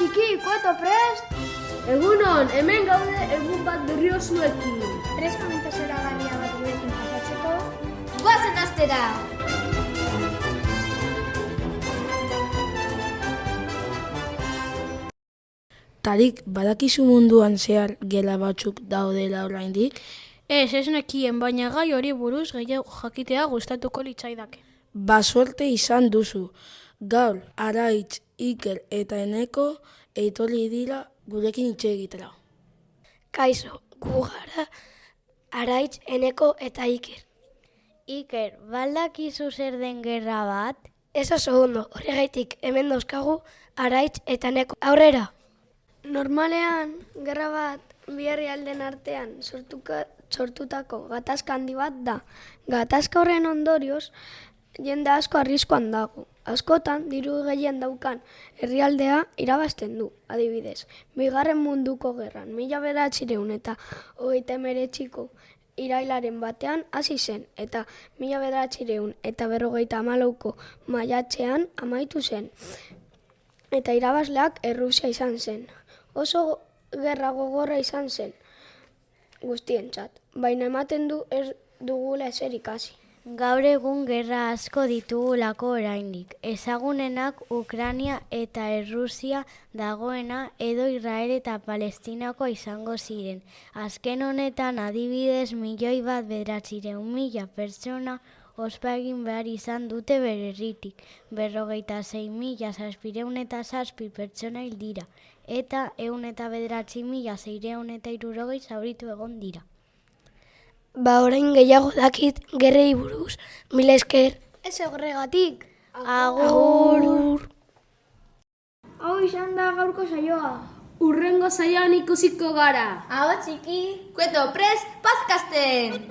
txiki, kueto prest? Egunon, hemen gaude egun bat berri zuekin. Tres momentu zoragarria bat gurekin pasatzeko. Goazen astera! Tarik, badakizu munduan zehar gela batzuk daudela oraindik? Ez nekien, baina gai hori buruz gehiago jakitea gustatuko litzaidake. Suerte izan duzu. Gaur, Araitz, Iker eta Eneko etorri dira gurekin hitz egitera. Kaixo, gu gara Araitz, Eneko eta Iker. Iker, baldakizu zer den gerra bat? Ez oso ondo, horregaitik hemen dauzkagu Araitz eta Eneko. Aurrera! Normalean, gerra bat bi herrialden artean sortutako gatazka handi bat da. Gatazka horren ondorioz, jende asko arriskuan dago. Askotan, diru gehien daukan herrialdea irabazten du, adibidez. Bigarren munduko gerran, 1900 eta 1939ko irailaren batean hasi zen, eta 1940 eta 1954ko maiatzean amaitu zen. Eta irabazleak Errusia izan zen. Oso gerra gogorra izan zen guztientzat, baina ematen du ez dugula ezer ikasi. Gaur egun gerra asko ditugulako oraindik. Ezagunenak Ukraina eta Errusia dagoena edo Israel eta Palestinako izango ziren. Azken honetan adibidez 1.900.000 pertsona ospa egin behar izan dute bere herritik. 56.707 pertsona hil dira eta 109.660 zauritu egon dira. Orain gehiago dakit gerrei buruz. Mila esker. Ez horregatik. Agur! Hau izan da gaurko saioa. Urrengo saioan ikusiko gara. Hau txiki, kueto prest, podcasten!